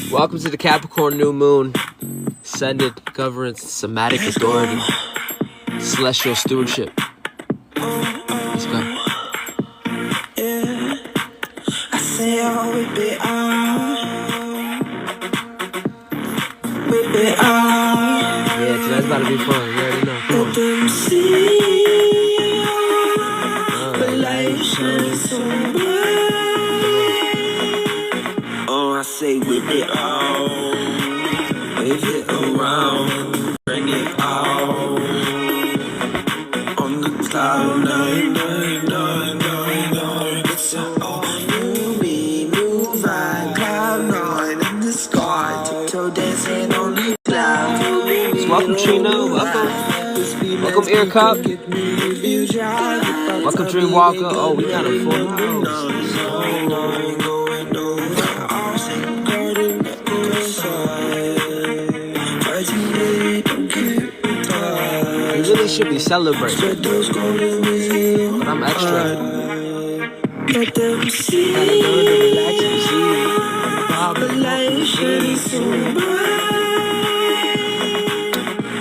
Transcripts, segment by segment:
Welcome to the Capricorn New Moon. Ascended, Coherence, Somatic Authority, Celestial Stewardship. Let's go. Yeah, I say I'll whip it out. Whip it out. Yeah, tonight's about to be fun. You already know. Come on. Let them see the light shines so bright. Oh, I say whip it out. Wave it around. Bring it out. On the cloud nine, nine, nine, nine, nine. It's a new me, new vibe. Cloud nine in the sky. Tiptoe dancing on the cloud. Welcome Trina, welcome Ear Cup, welcome Dream Walker. Oh, we got a full house. We really should be celebrating, but I'm extra. Gotta learn to relax and see.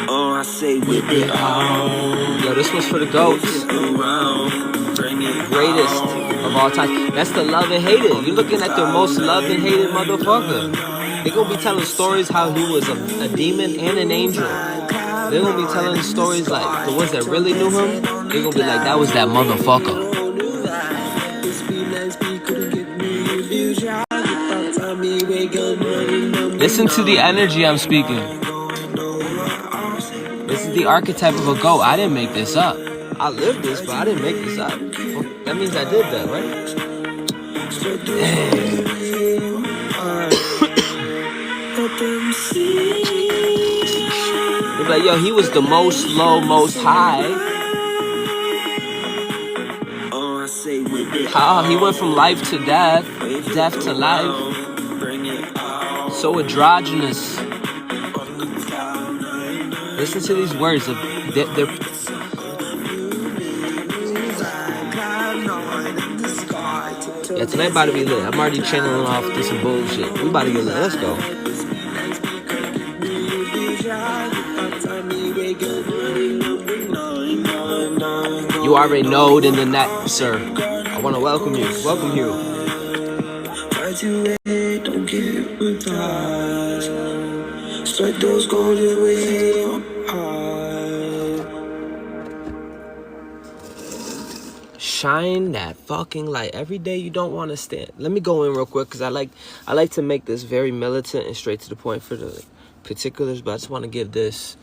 Oh, I say whip it out. Yo, this one's for the GOATs. Greatest of all time. That's the love and hated. You're looking at the most loved and hated motherfucker. They're gonna be telling stories how he was a demon and an angel. They're gonna be telling stories like the ones that really knew him. They're gonna be like, that was that motherfucker. Listen to the energy I'm speaking. This is the archetype of a GOAT. I didn't make this up. I lived this, but I didn't make this up. Well, that means I did that, right? You're like, yo, he was the most low, most high. How he went from life to death, death to life. So androgynous. Listen to these words. They're yeah, tonight about to be lit. I'm already channeling off this some bullshit. We about to get lit. Let's go. You already know in the net, sir. I want to welcome you. Welcome you. Strike those golden waves. Shine that fucking light every day. You don't want to stand. Let me go in real quick because I like to make this very militant and straight to the point for the particulars, but I just want to give this.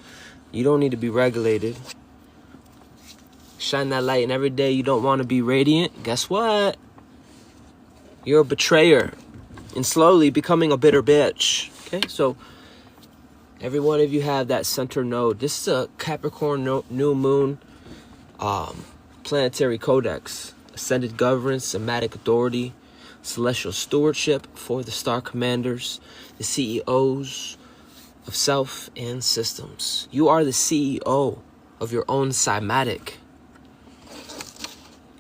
You don't need to be regulated. Shine that light, and every day you don't want to be radiant. Guess what? You're a betrayer and slowly becoming a bitter bitch. Okay, so every one of you have that center node. This is a Capricorn New Moon PLANETARY CODEx. Ascended Governance, Somatic Authority, Celestial Stewardship for the Star Commanders, the CEOs of self and systems. You are the CEO of your own cymatic.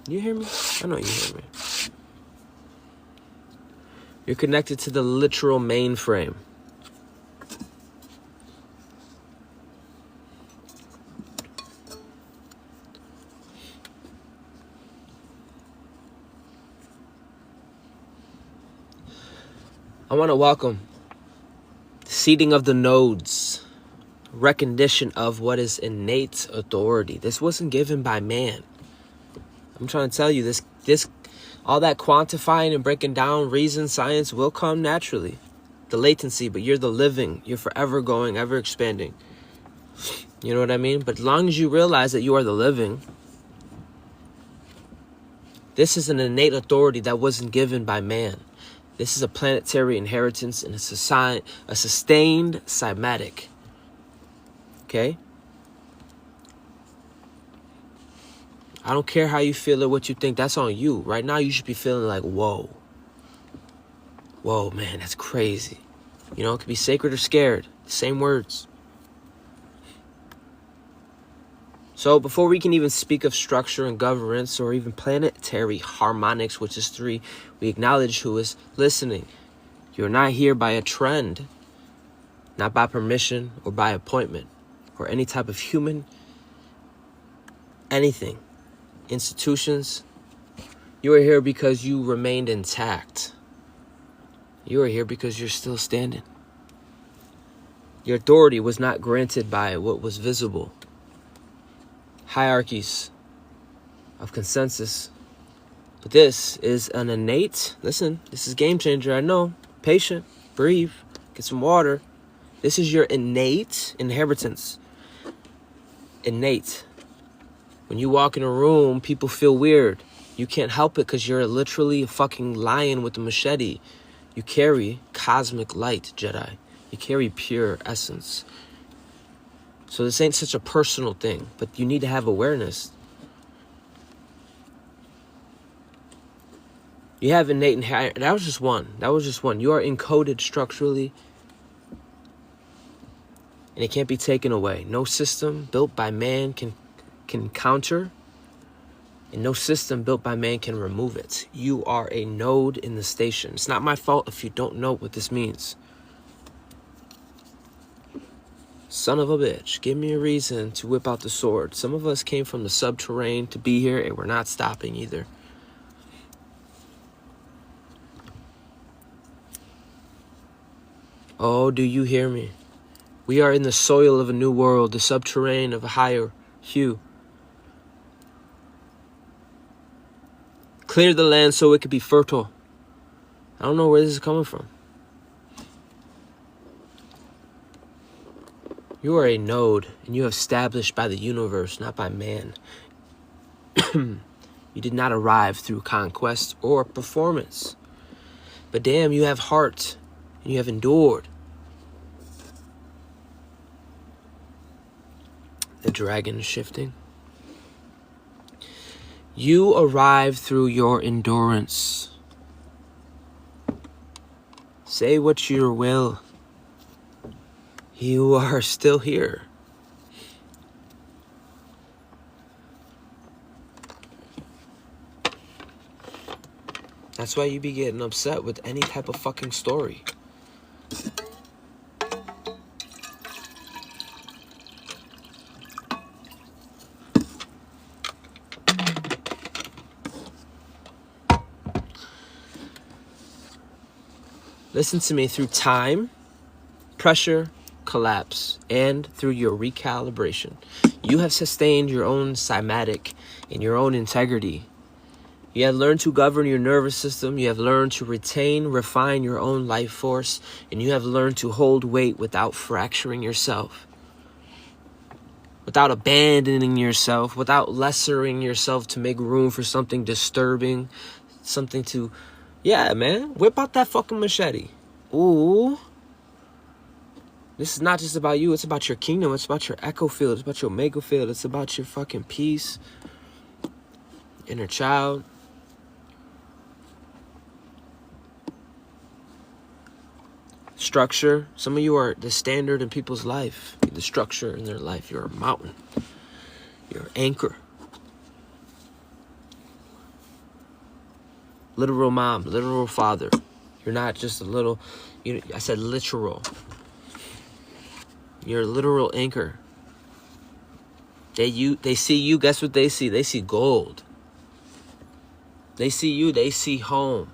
You hear me? I know you hear me. You're connected to the literal mainframe. I want to welcome the seeding of the nodes, recognition of what is innate authority. This wasn't given by man. I'm trying to tell you this all that quantifying and breaking down reason, science will come naturally. The latency, but you're the living. You're forever going, ever expanding. You know what I mean? But as long as you realize that you are the living, this is an innate authority that wasn't given by man. This is a planetary inheritance and it's a sustained cymatic. Okay? I don't care how you feel or what you think. That's on you. Right now, you should be feeling like, whoa. Whoa, man, that's crazy. You know, it could be sacred or scared. Same words. So before we can even speak of structure and governance or even planetary harmonics, which is 3, we acknowledge who is listening. You're not here by a trend, not by permission or by appointment or any type of human, anything, institutions. You are here because you remained intact. You are here because you're still standing. Your authority was not granted by what was visible. Hierarchies of consensus. But this is an innate, listen, this is game changer, I know. Patient, breathe, get some water. This is your innate inheritance. Innate. When you walk in a room, people feel weird. You can't help it because you're literally a fucking lion with a machete. You carry cosmic light, Jedi. You carry pure essence. So this ain't such a personal thing, but you need to have awareness. You have innate and that was just one. You are encoded structurally, and it can't be taken away. No system built by man can counter, and no system built by man can remove it. You are a node in the station. It's not my fault if you don't know what this means. Son of a bitch, give me a reason to whip out the sword. Some of us came from the subterranean to be here, and we're not stopping either. Oh, do you hear me? We are in the soil of a new world, the subterranean of a higher hue. Clear the land so it could be fertile. I don't know where this is coming from. You are a node, and you are established by the universe, not by man. You did not arrive through conquest or performance. But damn, you have heart, and you have endured. The dragon is shifting. You arrive through your endurance. Say what you will. You are still here. That's why you be getting upset with any type of fucking story. Listen to me. Through time, pressure, collapse, and through your recalibration, you have sustained your own somatic and your own integrity. You have learned to govern your nervous system. You have learned to retain, refine your own life force, and you have learned to hold weight without fracturing yourself, without abandoning yourself, without lessering yourself to make room for something disturbing, something to, yeah, man, whip out that fucking machete. Ooh. This is not just about you. It's about your kingdom. It's about your echo field. It's about your omega field. It's about your fucking peace, inner child. Structure. Some of you are the standard in people's life. The structure in their life. You're a mountain. You're an anchor. Literal mom. Literal father. You're not just a little... I said literal. You're a literal anchor. They see you. Guess what they see? They see gold. They see you. They see home.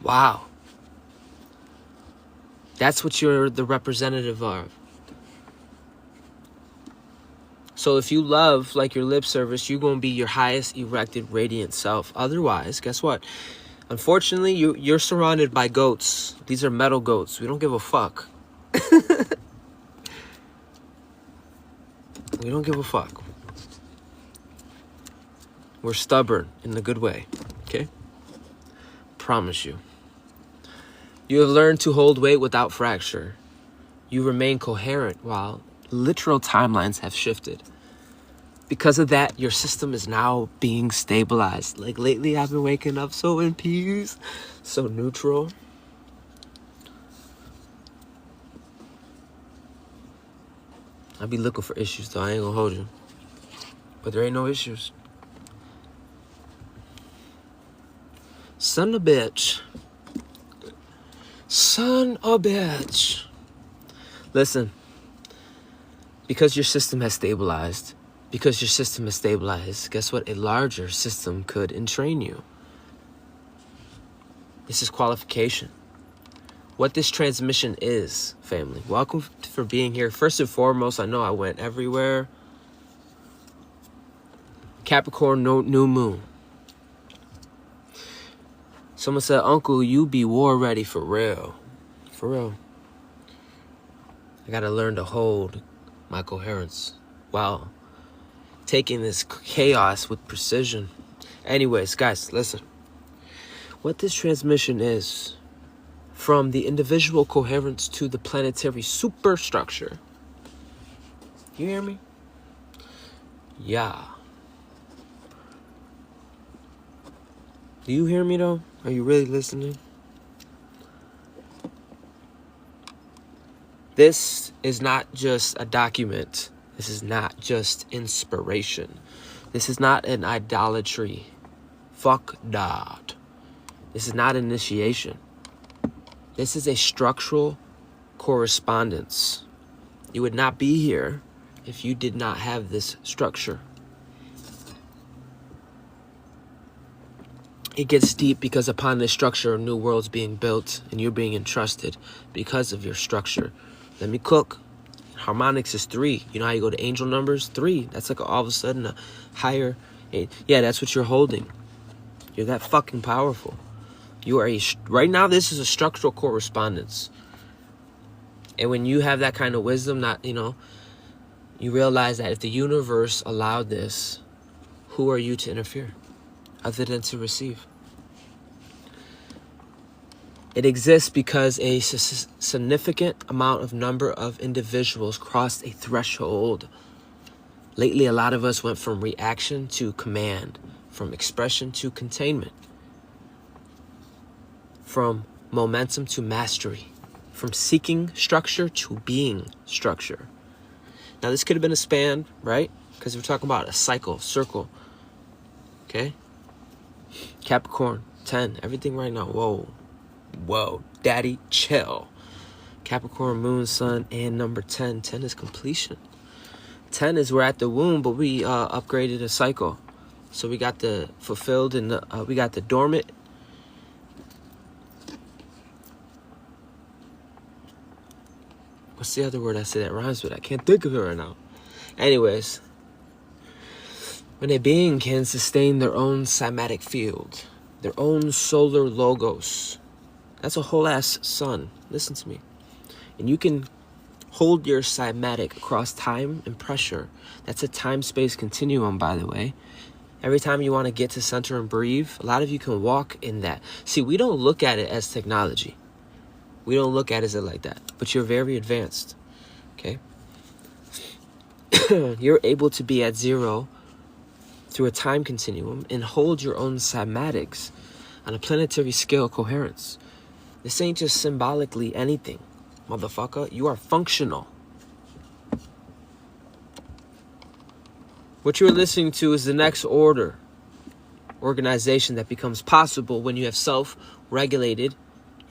Wow. That's what you're the representative of. So if you love like your lip service, you're going to be your highest erected radiant self. Otherwise, guess what? Unfortunately, you're surrounded by goats. These are metal goats. We don't give a fuck. We don't give a fuck. We're stubborn in the good way. Okay? Promise you. You have learned to hold weight without fracture. You remain coherent while literal timelines have shifted. Because of that, your system is now being stabilized. Like lately, I've been waking up so in peace, so neutral. I be looking for issues though, I ain't gonna hold you. But there ain't no issues. Son of a bitch. Son of a bitch. Listen, because your system has stabilized, guess what? A larger system could entrain you. This is qualification. What this transmission is, family. Welcome for being here. First and foremost, I know I went everywhere. Capricorn New Moon. Someone said, Uncle, you be war ready for real. For real. I gotta learn to hold my coherence while taking this chaos with precision. Anyways, guys, listen. What this transmission is, from the individual coherence to the planetary superstructure. You hear me? Yeah. Do you hear me though? Are you really listening? This is not just a document. This is not just inspiration. This is not an idolatry. Fuck that. This is not initiation. This is a structural correspondence. You would not be here if you did not have this structure. It gets deep because upon this structure, a new world's being built and you're being entrusted because of your structure. Let me cook. Harmonics is 3. You know how you go to angel numbers? 3. That's like all of a sudden a higher. Yeah, that's what you're holding. You're that fucking powerful. You are right now, this is a structural correspondence. And when you have that kind of wisdom, you realize that if the universe allowed this, who are you to interfere other than to receive? It exists because a significant number of individuals crossed a threshold. Lately, a lot of us went from reaction to command, from expression to containment, from momentum to mastery, from seeking structure to being structure. Now, this could have been a span, right? Because we're talking about a cycle, circle. Okay? Capricorn, 10, everything right now. Whoa, daddy, chill. Capricorn, moon, sun, and number 10. 10 is completion. 10 is we're at the womb, but we upgraded a cycle. So we got the fulfilled and we got the dormant. What's the other word I say that rhymes with? I can't think of it right now. Anyways, when a being can sustain their own somatic field, their own solar logos, that's a whole ass sun. Listen to me. And you can hold your somatic across time and pressure. That's a time-space continuum, by the way. Every time you want to get to center and breathe, a lot of you can walk in that. See, we don't look at it as technology. We don't look at it like that. But you're very advanced. Okay? You're able to be at 0 through a time continuum and hold your own cymatics on a planetary scale coherence. This ain't just symbolically anything, motherfucker. You are functional. What you're listening to is the next organization that becomes possible when you have self-regulated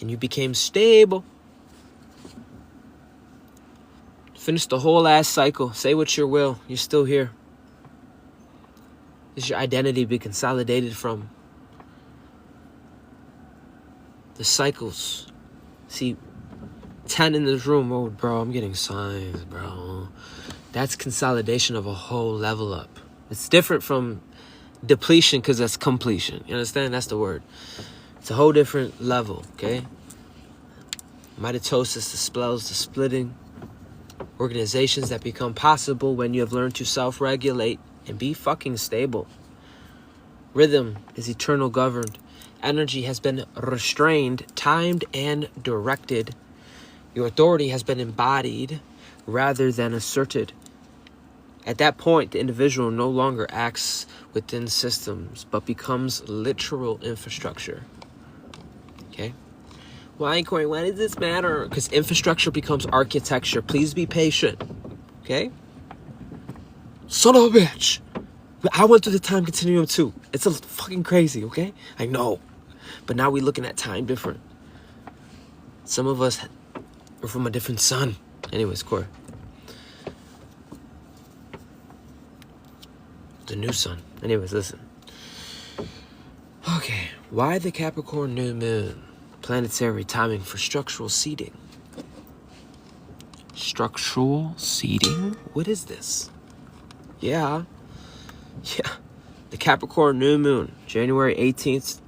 and you became stable. Finish the whole ass cycle. Say what you will. You're still here. Is your identity be consolidated from the cycles? See, 10 in this room. Oh, bro, I'm getting signs, bro. That's consolidation of a whole level up. It's different from depletion because that's completion. You understand? That's the word. It's a whole different level, okay? Mitosis dispels the splitting. Organizations that become possible when you have learned to self-regulate and be fucking stable. Rhythm is eternal governed. Energy has been restrained, timed, and directed. Your authority has been embodied rather than asserted. At that point, the individual no longer acts within systems, but becomes literal infrastructure. Okay? Why, Corey, why does this matter? Because infrastructure becomes architecture. Please be patient. Okay? Son of a bitch. I went through the time continuum too. It's a fucking crazy, okay? I know. But now we're looking at time different. Some of us are from a different sun. Anyways, Corey. The new sun. Anyways, listen. Okay. Why the Capricorn New Moon? Planetary timing for structural seeding. Structural seeding? What is this? Yeah. The Capricorn New Moon, January 18th.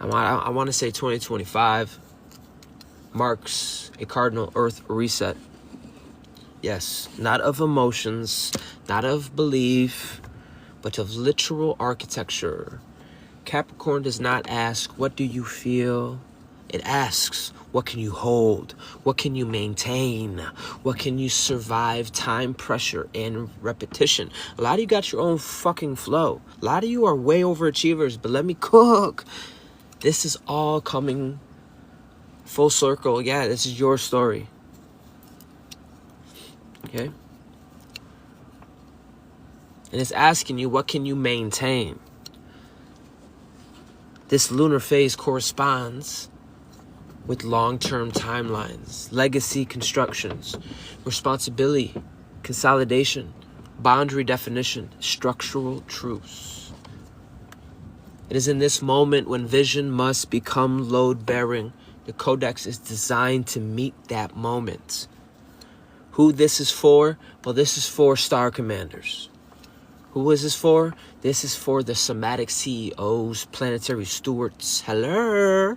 I want to say 2025 marks a cardinal Earth reset. Yes, not of emotions, not of belief, but of literal architecture. Capricorn does not ask, what do you feel? It asks, what can you hold? What can you maintain? What can you survive time pressure and repetition? A lot of you got your own fucking flow. A lot of you are way overachievers, but let me cook. This is all coming full circle. Yeah, this is your story. Okay? And it's asking you, what can you maintain? This lunar phase corresponds with long-term timelines, legacy constructions, responsibility, consolidation, boundary definition, structural truths. It is in this moment when vision must become load-bearing. The Codex is designed to meet that moment. Who this is for? Well, this is for star commanders. Who is this for? This is for the Somatic CEOs, planetary stewards. Hello?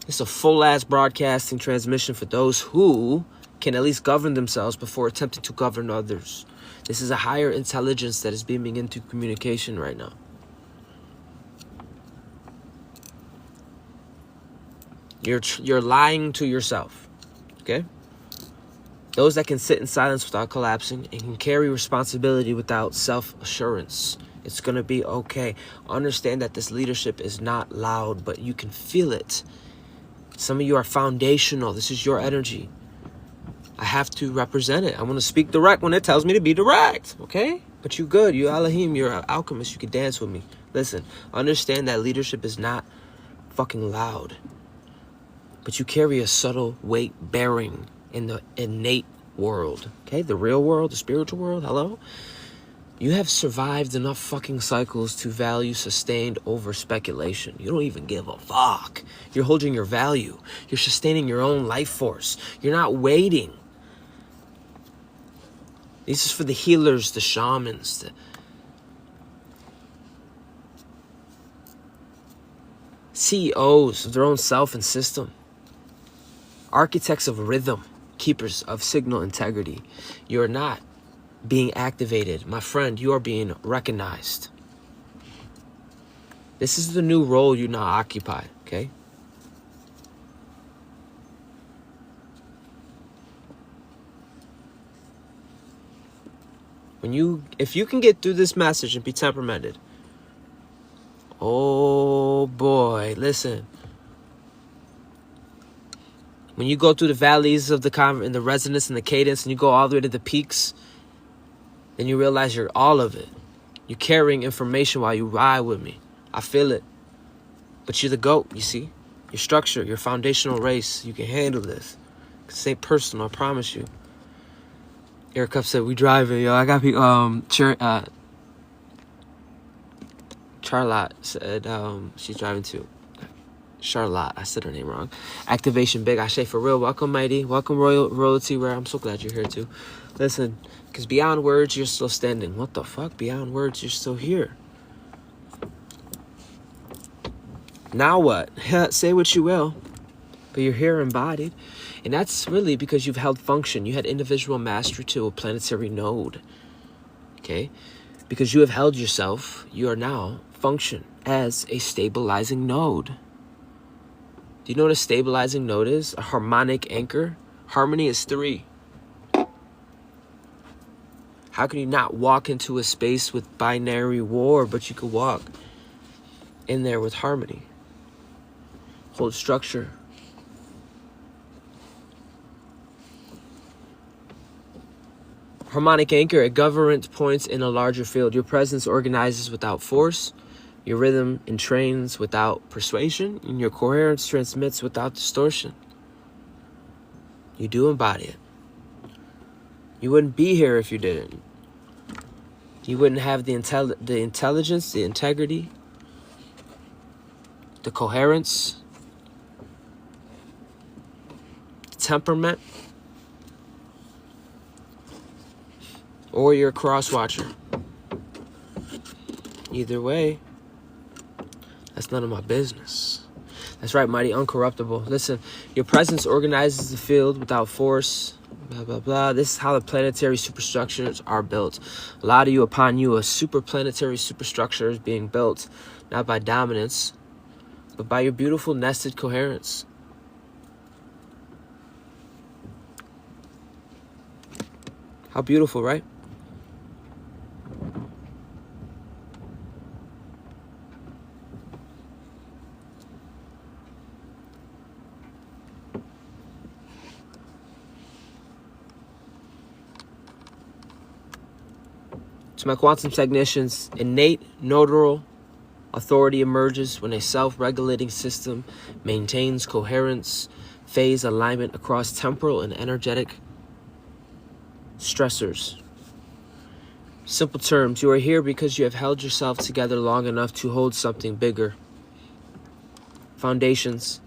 It's a full-ass broadcasting transmission for those who can at least govern themselves before attempting to govern others. This is a higher intelligence that is beaming into communication right now. You're lying to yourself, okay? Those that can sit in silence without collapsing and can carry responsibility without self-assurance. It's going to be okay. Understand that this leadership is not loud, but you can feel it. Some of you are foundational. This is your energy. I have to represent it. I'm going to speak direct when it tells me to be direct, okay? But you good. You Elohim. You're an alchemist. You can dance with me. Listen, understand that leadership is not fucking loud. But you carry a subtle weight bearing in the innate world, okay? The real world, the spiritual world, hello? You have survived enough fucking cycles to value sustained over speculation. You don't even give a fuck. You're holding your value. You're sustaining your own life force. You're not waiting. This is for the healers, the shamans, the CEOs of their own self and system. Architects of rhythm, keepers of signal integrity. You're not being activated. My friend, you are being recognized. This is the new role you now occupy, okay? If you can get through this message and be temperamented, oh boy, listen. When you go through the valleys of and the resonance and the cadence, and you go all the way to the peaks, then you realize you're all of it. You're carrying information while you ride with me. I feel it. But you're the GOAT, you see? Your structure, your foundational race. You can handle this. This ain't personal, I promise you. Eric Cup said, we driving, yo. I got people, Charlotte said, she's driving too. Charlotte, I said her name wrong. Activation big, I say for real. Welcome, Mighty. Welcome, Royalty Rare. I'm so glad you're here too. Listen, because beyond words, you're still standing. What the fuck? Beyond words, you're still here. Now what? Say what you will, but you're here embodied. And that's really because you've held function. You had individual mastery to a planetary node. Okay? Because you have held yourself, you are now function as a stabilizing node. Do you know what a stabilizing node is? A harmonic anchor. Harmony is 3. How can you not walk into a space with binary war, but you could walk in there with harmony? Hold structure. Harmonic anchor, a governance points in a larger field. Your presence organizes without force. Your rhythm entrains without persuasion. And your coherence transmits without distortion. You do embody it. You wouldn't be here if you didn't. You wouldn't have the intelligence, the integrity, the coherence, the temperament, or you're a cross-watcher. Either way, that's none of my business. That's right, mighty uncorruptible. Listen, your presence organizes the field without force. Blah, blah, blah. This is how the planetary superstructures are built. A lot of you, upon you, a superplanetary superstructure is being built, not by dominance, but by your beautiful nested coherence. How beautiful, right? To my quantum technicians, innate nodal authority emerges when a self-regulating system maintains coherence, phase alignment across temporal and energetic stressors. Simple terms, you are here because you have held yourself together long enough to hold something bigger. Foundations.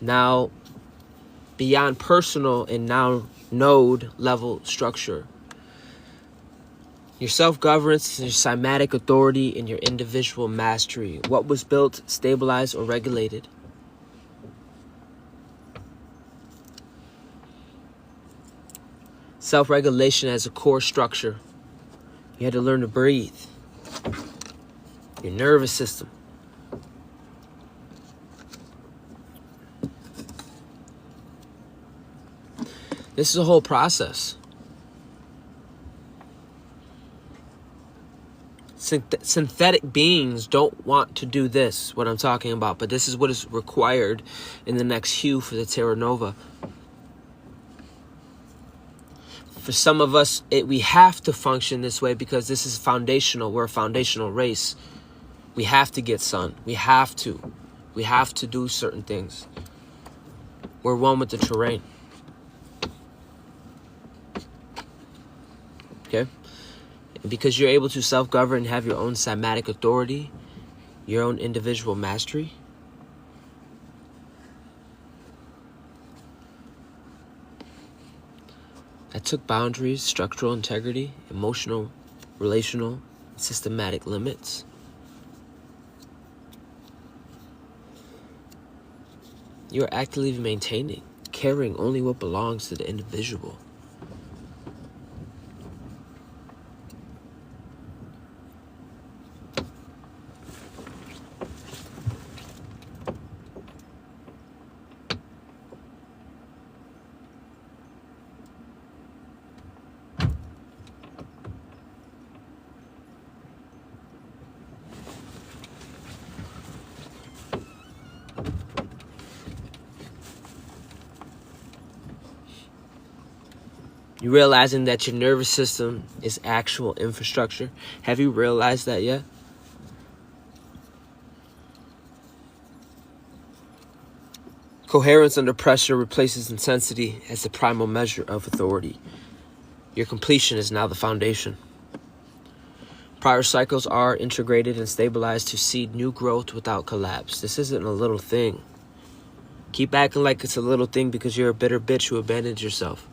Now, beyond personal and now node level structure. Your self-governance, your somatic authority, and your individual mastery. What was built, stabilized, or regulated. Self-regulation as a core structure. You had to learn to breathe. Your nervous system. This is a whole process. Synthetic beings don't want to do this, what I'm talking about, but this is what is required in the next hue for the Terra Nova. For some of us, we have to function this way because this is foundational. We're a foundational race. We have to get sun. We have to. We have to do certain things. We're one with the terrain. Okay? Because you're able to self-govern and have your own somatic authority, your own individual mastery. That took boundaries, structural integrity, emotional, relational, systematic limits. You're actively maintaining, carrying only what belongs to the individual. You realizing that your nervous system is actual infrastructure. Have you realized that yet? Coherence under pressure replaces intensity as the primal measure of authority. Your completion is now the foundation. Prior cycles are integrated and stabilized to seed new growth without collapse. This isn't a little thing. Keep acting like it's a little thing because you're a bitter bitch who abandoned yourself.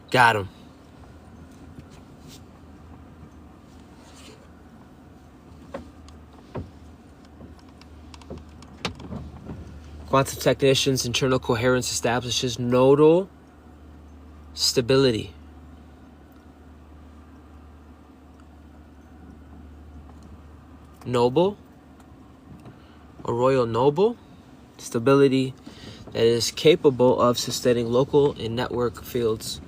Got him. Quantum technicians' internal coherence establishes nodal stability. noble, a royal noble, stability that is capable of sustaining local and network fields.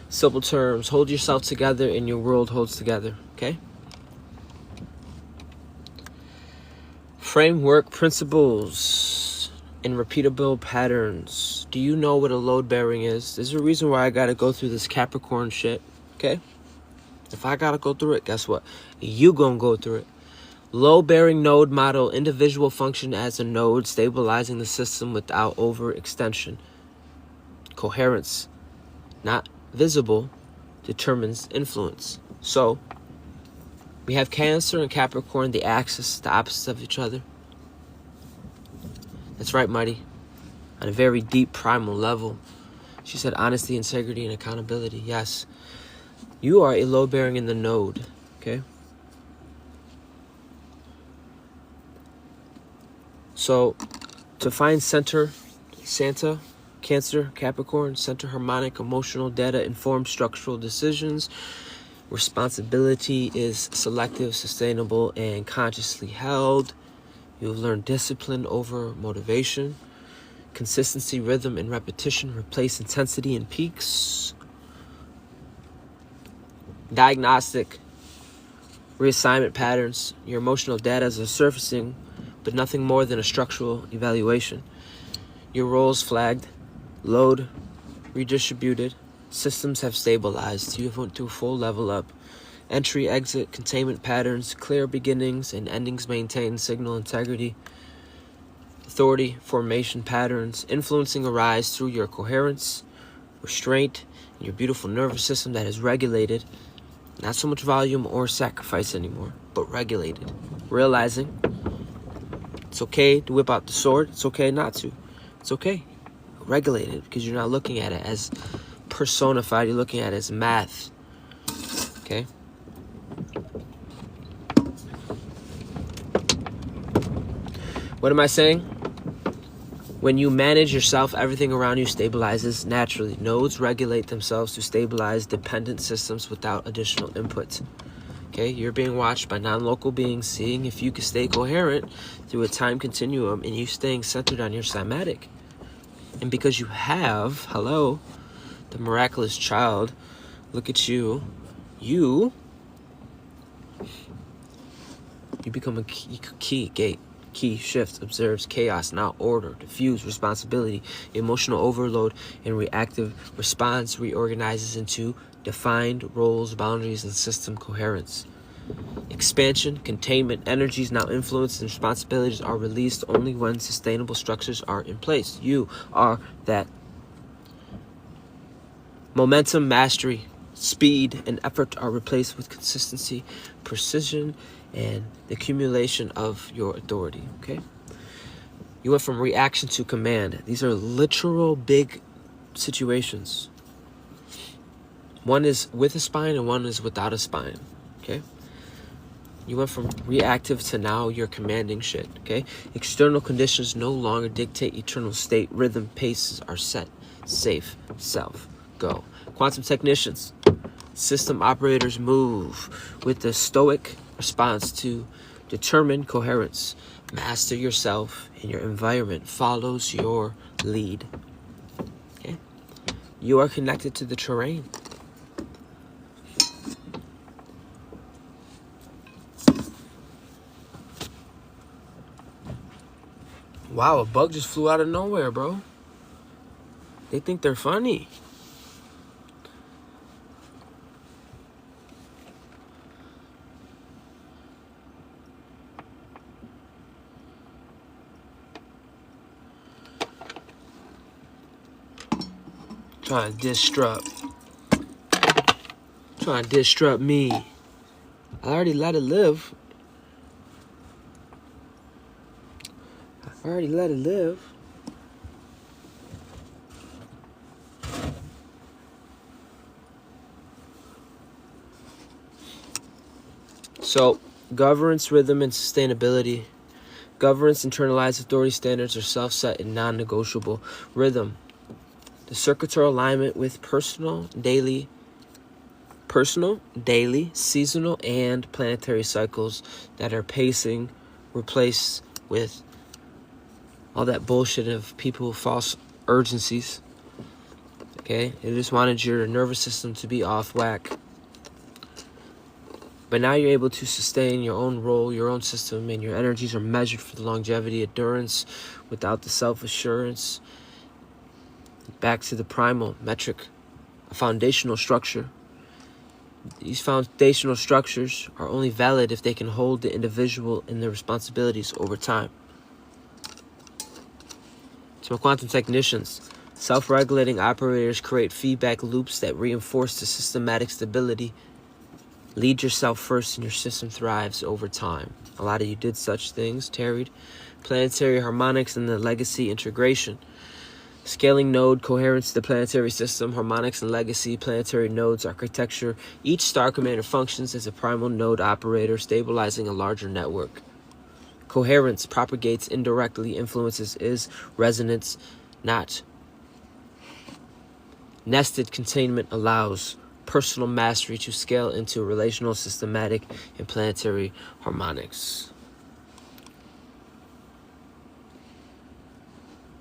Simple terms, hold yourself together and your world holds together, okay? Framework principles and repeatable patterns. Do you know what a load bearing is? There's a reason why I gotta go through this Capricorn shit, okay? If I gotta go through it, guess what? You gonna go through it. Load-bearing node model, individual function as a node, stabilizing the system without overextension. Coherence, not visible, determines influence. So, we have Cancer and Capricorn, the axis, the opposites of each other. That's right, Mighty. On a very deep primal level. She said honesty, integrity, and accountability. Yes. You are a load bearing in the node, okay? So, to find center, Santa, Cancer, Capricorn, center harmonic, emotional, data-informed, structural decisions. Responsibility is selective, sustainable, and consciously held. You've learned discipline over motivation. Consistency, rhythm, and repetition replace intensity and peaks. Diagnostic, reassignment patterns. Your emotional data is surfacing, but nothing more than a structural evaluation. Your roles flagged, load redistributed, systems have stabilized. You have went through full level up. Entry, exit, containment patterns, clear beginnings and endings maintain signal integrity. Authority, formation patterns, influencing arise through your coherence, restraint, and your beautiful nervous system that is regulated. Not so much volume or sacrifice anymore, but regulated. Realizing it's okay to whip out the sword. It's okay not to. It's okay. Regulated, because you're not looking at it as personified. You're looking at it as math. Okay? What am I saying? When you manage yourself, everything around you stabilizes naturally. Nodes regulate themselves to stabilize dependent systems without additional input. Okay, you're being watched by non-local beings, seeing if you can stay coherent through a time continuum and you staying centered on your somatic. And because you have, the miraculous child, look at you, you become a key gate. Key shifts, observes chaos, now order, diffuse responsibility, emotional overload, and reactive response reorganizes into defined roles, boundaries, and system coherence. Expansion, containment, energies, now influence, and responsibilities are released only when sustainable structures are in place. You are that. Momentum, mastery, speed, and effort are replaced with consistency, precision, and the accumulation of your authority, okay? You went from reaction to command. These are literal big situations. One is with a spine and one is without a spine, okay? You went from reactive to now you're commanding shit, okay? External conditions no longer dictate eternal state. Rhythm, paces are set. Safe, self, go. Quantum technicians, system operators move with the stoic response to determine coherence. Master yourself and your environment follows your lead. Okay? You are connected to the terrain. Wow, a bug just flew out of nowhere, bro. They think they're funny. Trying to disrupt me. I already let it live. So, governance, rhythm, and sustainability. Governance, internalized authority standards are self-set and non-negotiable. Rhythm, the circuitous alignment with personal personal, daily, seasonal, and planetary cycles that are pacing, replaced with all that bullshit of people with false urgencies. Okay? They just wanted your nervous system to be off whack. But now you're able to sustain your own role, your own system, and your energies are measured for the longevity, endurance, without the self-assurance. Back to the primal metric, a foundational structure. These foundational structures are only valid if they can hold the individual in their responsibilities over time. To my quantum technicians, self-regulating operators create feedback loops that reinforce the systematic stability. Lead yourself first and your system thrives over time. A lot of you did such things, tarried. Planetary harmonics and the legacy integration. Scaling node, coherence, the planetary system, harmonics and legacy, planetary nodes, architecture. Each star commander functions as a primal node operator, stabilizing a larger network. Coherence propagates indirectly, influences is resonance, not. Nested containment allows personal mastery to scale into relational, systematic, and planetary harmonics.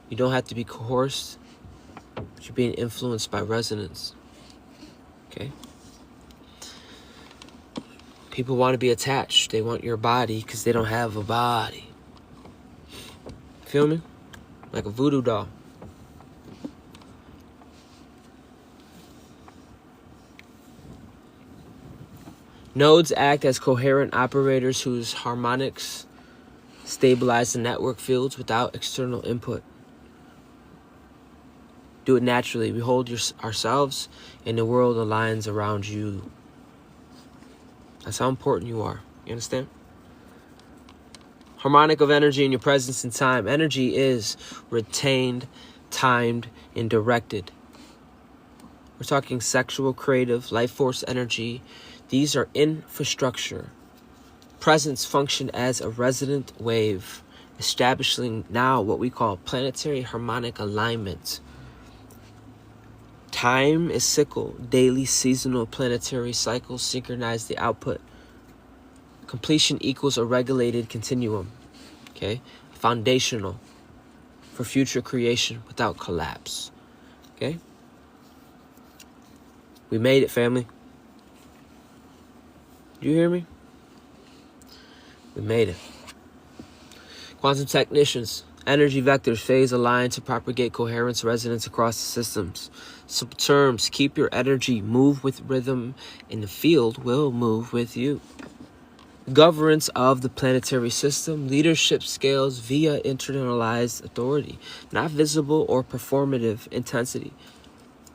You don't have to be coerced, but you're being influenced by resonance. Okay? People want to be attached. They want your body because they don't have a body. Feel me? Like a voodoo doll. Nodes act as coherent operators whose harmonics stabilize the network fields without external input. Do it naturally. We hold ourselves and the world aligns around you. That's how important you are. You understand? Harmonic of energy in your presence in time. Energy is retained, timed, and directed. We're talking sexual, creative, life force energy. These are infrastructure. Presence function as a resonant wave, establishing now what we call planetary harmonic alignment. Time is cycle, daily, seasonal, planetary cycles synchronize the output. Completion equals a regulated continuum. Okay? Foundational for future creation without collapse. Okay? We made it, family. Do you hear me? We made it. Quantum technicians. Energy vectors phase align to propagate coherence, resonance across the systems. Some terms, keep your energy, move with rhythm, and the field will move with you. Governance of the planetary system. Leadership scales via internalized authority, not visible or performative intensity.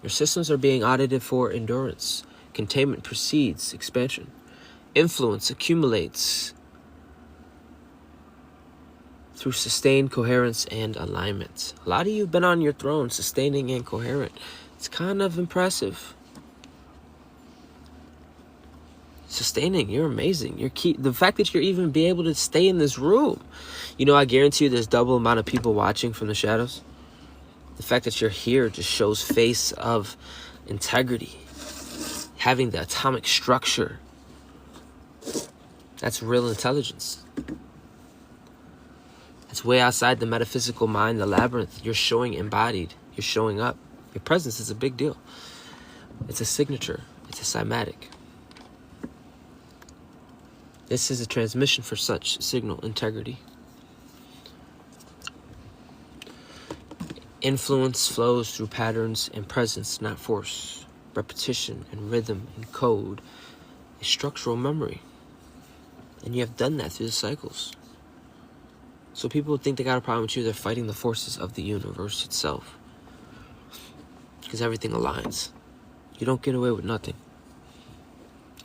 Your systems are being audited for endurance. Containment precedes expansion. Influence accumulates through sustained coherence and alignment. A lot of you have been on your throne, sustaining and coherent. It's kind of impressive. Sustaining, you're amazing. The fact that you're even be able to stay in this room. You know, I guarantee you there's double amount of people watching from the shadows. The fact that you're here just shows face of integrity. Having the atomic structure. That's real intelligence. It's way outside the metaphysical mind, the labyrinth. You're showing embodied. You're showing up. Your presence is a big deal. It's a signature. It's a somatic. This is a transmission for such signal integrity. Influence flows through patterns and presence, not force. Repetition and rhythm and code is structural memory. And you have done that through the cycles. So people think they got a problem with you, they're fighting the forces of the universe itself. Because everything aligns. You don't get away with nothing.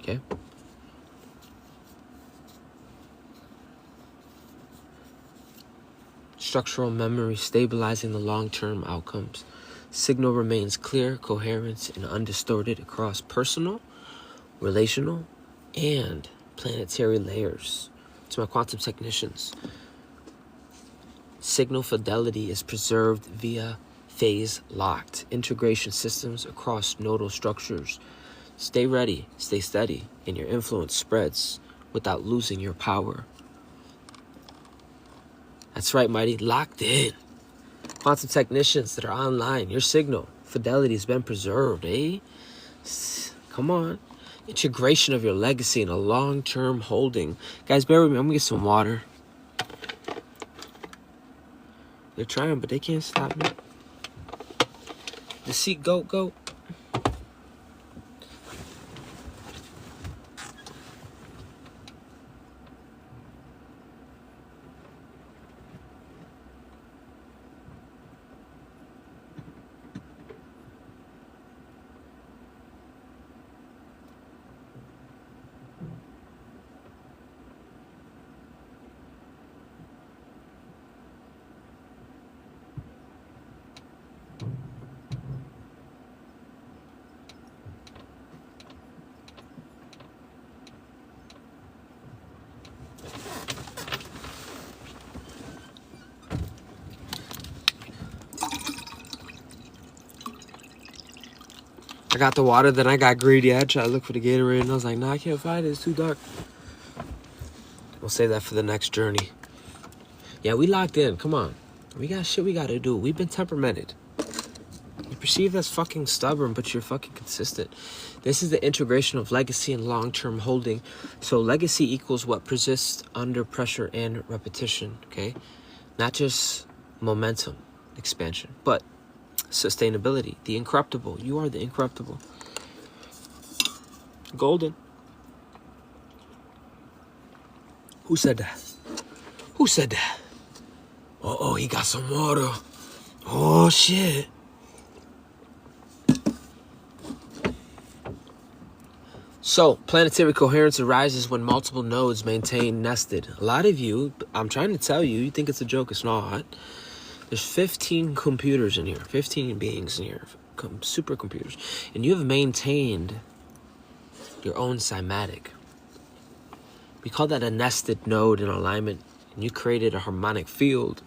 Okay? Structural memory stabilizing the long-term outcomes. Signal remains clear, coherent, and undistorted across personal, relational, and planetary layers. To my quantum technicians, signal fidelity is preserved via phase-locked integration systems across nodal structures. Stay ready, stay steady, and your influence spreads without losing your power. That's right, mighty. Locked in. Quantum technicians that are online, your signal fidelity has been preserved, eh? Come on. Integration of your legacy in a long-term holding. Guys, bear with me. I'm going to get some water. They're trying, but they can't stop me. The seat, go. I got the water, then I got greedy. I tried to look for the Gatorade, and I was like, nah, I can't find it. It's too dark. We'll save that for the next journey. Yeah, we locked in. Come on. We got shit we got to do. We've been temperamented. You perceive as fucking stubborn, but you're fucking consistent. This is the integration of legacy and long-term holding. So legacy equals what persists under pressure and repetition, okay? Not just momentum expansion, but sustainability, the incorruptible. You are the incorruptible. Golden. Who said that? Who said that? Oh, he got some water. Oh, shit. So, planetary coherence arises when multiple nodes maintain nested. A lot of you, I'm trying to tell you, you think it's a joke, it's not. There's 15 computers in here, 15 beings in here, supercomputers, and you have maintained your own somatic. We call that a nested node in alignment, and you created a harmonic field.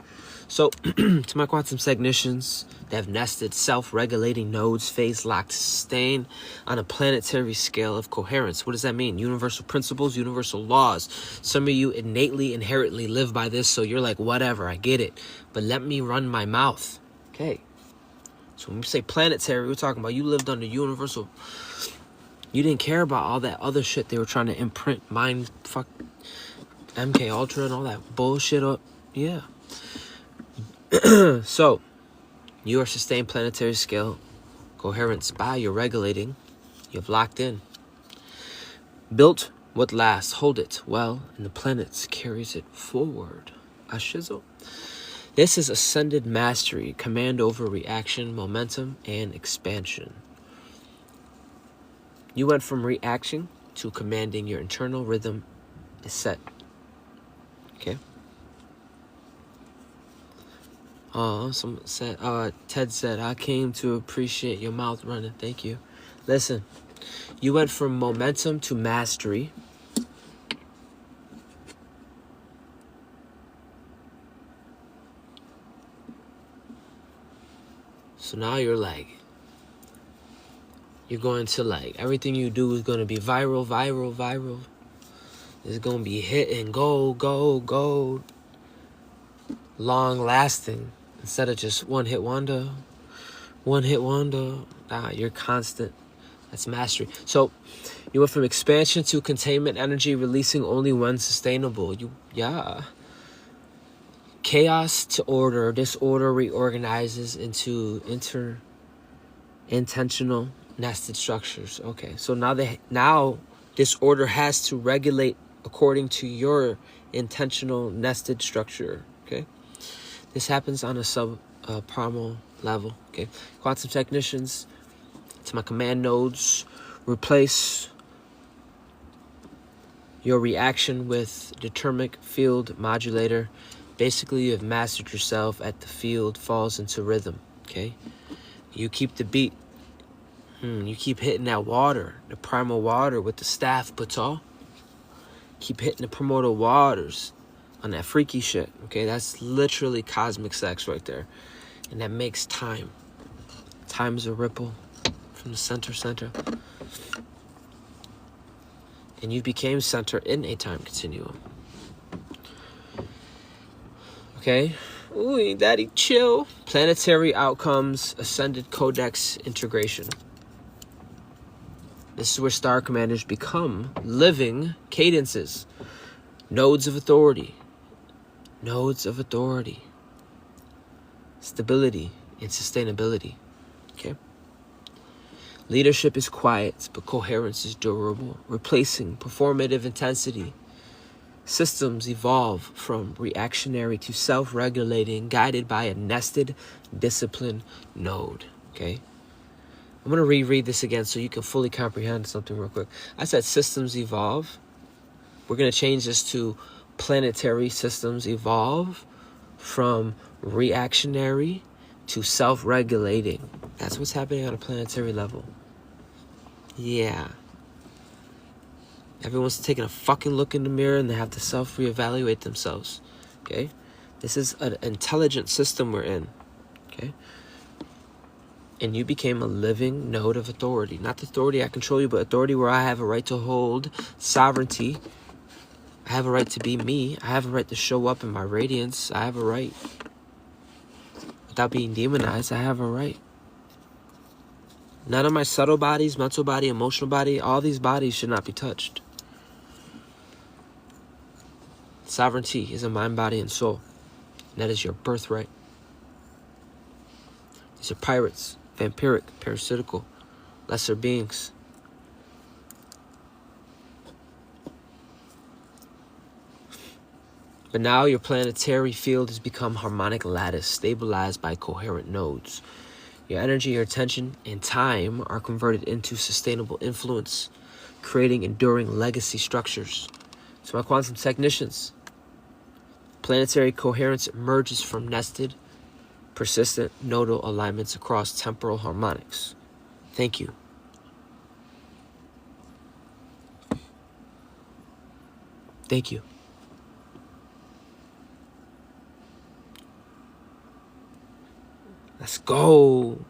So, to my quantum technicians, they have nested, self-regulating nodes, phase-locked, sustained on a planetary scale of coherence. What does that mean? Universal principles, universal laws. Some of you innately, inherently live by this, so you're like, whatever, I get it. But let me run my mouth. Okay. So when we say planetary, we're talking about you lived under universal. You didn't care about all that other shit they were trying to imprint, mind, fuck, MK Ultra and all that bullshit up. Yeah. So, you are sustained planetary scale coherence by your regulating. You have locked in. Built what lasts, hold it well, and the planets carries it forward. A shizzle. This is ascended mastery, command over reaction, momentum, and expansion. You went from reaction to commanding. Your internal rhythm is set. Okay? Someone said, Ted said, I came to appreciate your mouth running. Thank you. Listen, you went from momentum to mastery. So now you're like, you're going to like, everything you do is going to be viral. It's going to be hit and go. Long lasting. Instead of just one hit wonder. Nah, you're constant. That's mastery. So you went from expansion to containment energy, releasing only when sustainable. Chaos to order. Disorder reorganizes into intentional nested structures. Okay, so now this order has to regulate according to your intentional nested structure. Okay. This happens on a sub-primal level, okay? Quantum technicians, to my command nodes, replace your reaction with determic field modulator. Basically, you have mastered yourself at the field falls into rhythm, okay? You keep the beat. You keep hitting that water, the primal water with the staff baton. Keep hitting the primordial waters on that freaky shit, okay? That's literally cosmic sex right there. And that makes time. Time is a ripple from the center. And you became center in a time continuum. Okay? Ooh, daddy, chill. Planetary outcomes, ascended codex integration. This is where star commanders become living cadences. Nodes of authority. Nodes of authority. Stability and sustainability. Okay? Leadership is quiet, but coherence is durable, replacing performative intensity. Systems evolve from reactionary to self-regulating, guided by a nested discipline node. Okay? I'm going to reread this again so you can fully comprehend something real quick. I said systems evolve. We're going to change this to planetary systems evolve from reactionary to self-regulating. That's what's happening on a planetary level. Yeah. Everyone's taking a fucking look in the mirror and they have to self-reevaluate themselves. Okay? This is an intelligent system we're in. Okay? And you became a living node of authority. Not the authority I control you, but authority where I have a right to hold sovereignty. I have a right to be me. I have a right to show up in my radiance. I have a right. Without being demonized, I have a right. None of my subtle bodies, mental body, emotional body, all these bodies should not be touched. Sovereignty is a mind, body, and soul. And that is your birthright. These are pirates, vampiric, parasitical, lesser beings. But now your planetary field has become harmonic lattice, stabilized by coherent nodes. Your energy, your attention, and time are converted into sustainable influence, creating enduring legacy structures. So my quantum technicians, planetary coherence emerges from nested, persistent nodal alignments across temporal harmonics. Thank you. Thank you. Let's go.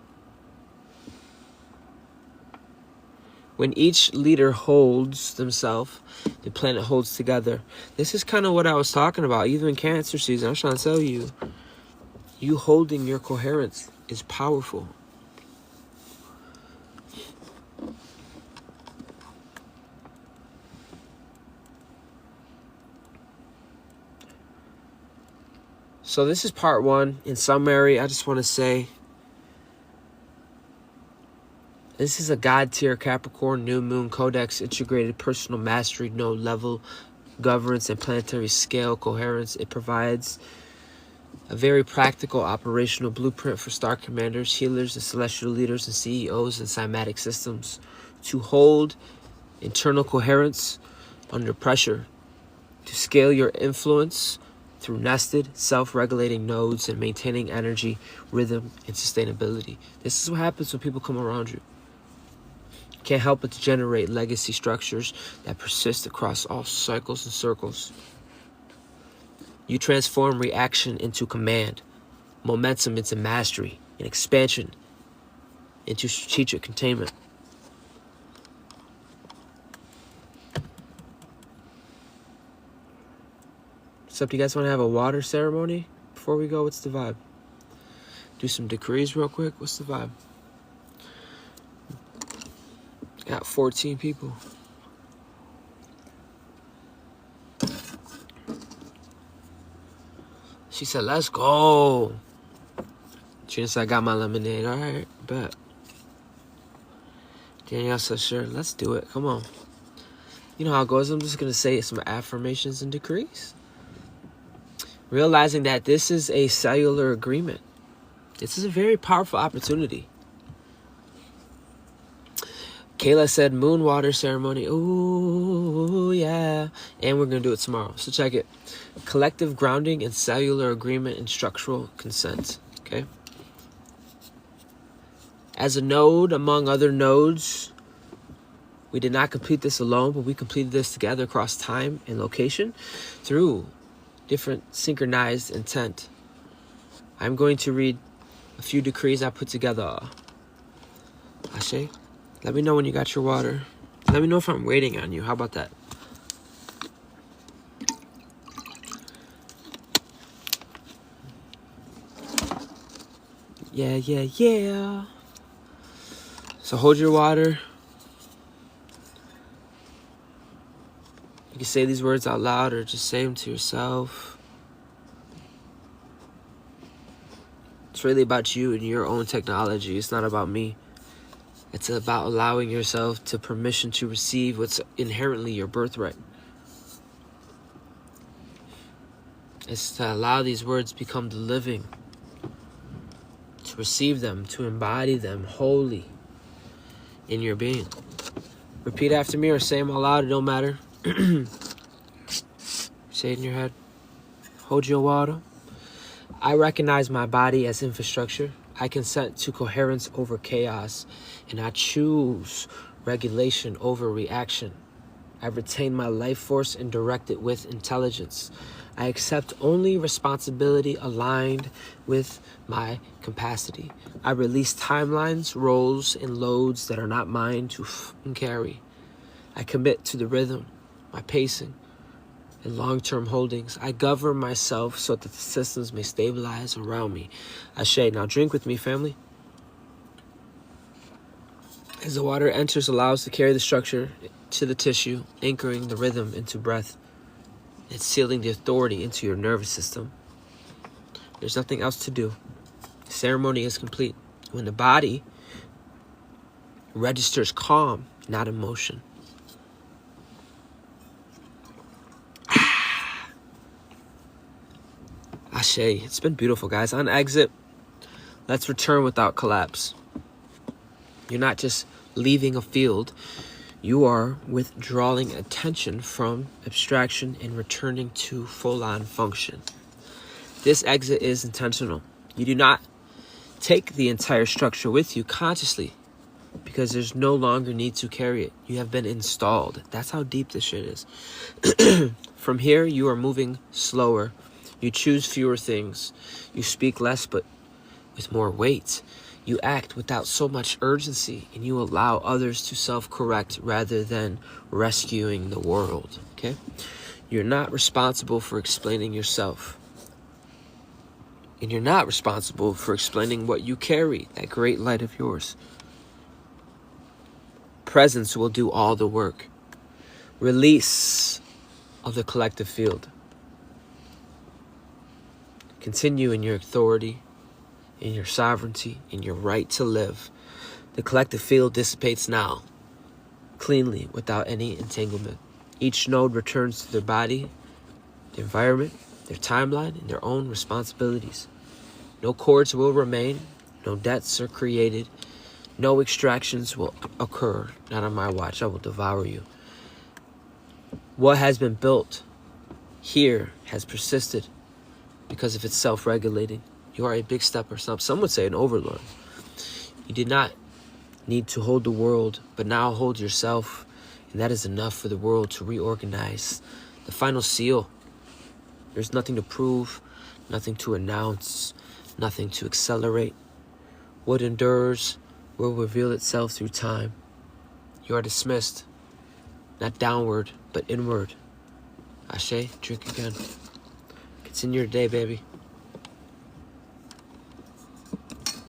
When each leader holds themselves, the planet holds together. This is kind of what I was talking about. Even in Cancer season, I was trying to tell you, you holding your coherence is powerful. So this is part one. In summary, I just want to say, this is a God tier Capricorn New Moon Codex integrated personal mastery node level governance and planetary scale coherence. It provides a very practical operational blueprint for star commanders, healers, and celestial leaders and CEOs and somatic systems to hold internal coherence under pressure, to scale your influence through nested, self-regulating nodes and maintaining energy, rhythm, and sustainability. This is what happens when people come around you. You can't help but to generate legacy structures that persist across all cycles and circles. You transform reaction into command, momentum into mastery, and expansion into strategic containment. So do you guys want to have a water ceremony before we go? What's the vibe? Do some decrees real quick. What's the vibe? Got 14 people. She said, let's go. She said, I got my lemonade. All right, bet. Danielle said, sure, let's do it. Come on. You know how it goes. I'm just going to say some affirmations and decrees. Realizing that this is a cellular agreement. This is a very powerful opportunity. Kayla said moon water ceremony. Ooh, yeah. And we're going to do it tomorrow. So check it. Collective grounding and cellular agreement and structural consent. Okay. As a node among other nodes, we did not complete this alone, but we completed this together across time and location through different synchronized intent. I'm going to read a few decrees I put together. Ashe, let me know when you got your water. Let me know if I'm waiting on you. How about that? Yeah, yeah, yeah. So hold your water. You can say these words out loud or just say them to yourself. It's really about you and your own technology. It's not about me. It's about allowing yourself to permission to receive what's inherently your birthright. It's to allow these words become the living. To receive them, to embody them wholly in your being. Repeat after me or say them out loud, it don't matter. Say it in your head. Hold your water. I recognize my body as infrastructure. I consent to coherence over chaos, and I choose regulation over reaction. I retain my life force and direct it with intelligence. I accept only responsibility aligned with my capacity. I release timelines, roles, and loads that are not mine to carry. I commit to the rhythm, my pacing, and long-term holdings. I govern myself so that the systems may stabilize around me. Ashe. Now drink with me, family. As the water enters, allows to carry the structure to the tissue, anchoring the rhythm into breath. It's sealing the authority into your nervous system. There's nothing else to do. The ceremony is complete. When the body registers calm, not emotion. Ashe. It's been beautiful, guys. On exit, let's return without collapse. You're not just leaving a field. You are withdrawing attention from abstraction and returning to full-on function. This exit is intentional. You do not take the entire structure with you consciously because there's no longer need to carry it. You have been installed. That's how deep this shit is. From here, you are moving slower. You choose fewer things. You speak less, but with more weight. You act without so much urgency, and you allow others to self-correct rather than rescuing the world, okay? You're not responsible for explaining yourself. And you're not responsible for explaining what you carry, that great light of yours. Presence will do all the work. Release of the collective field. Continue in your authority, in your sovereignty, in your right to live. The collective field dissipates now, cleanly, without any entanglement. Each node returns to their body, their environment, their timeline, and their own responsibilities. No cords will remain, no debts are created, no extractions will occur. Not on my watch. I will devour you. What has been built here has persisted because of its self-regulating. You are a big stepper. Some would say an overlord. You did not need to hold the world, but now hold yourself, and that is enough for the world to reorganize. The final seal. There's nothing to prove, nothing to announce, nothing to accelerate. What endures will reveal itself through time. You are dismissed, not downward, but inward. Ashe, drink again. Continue your day, baby.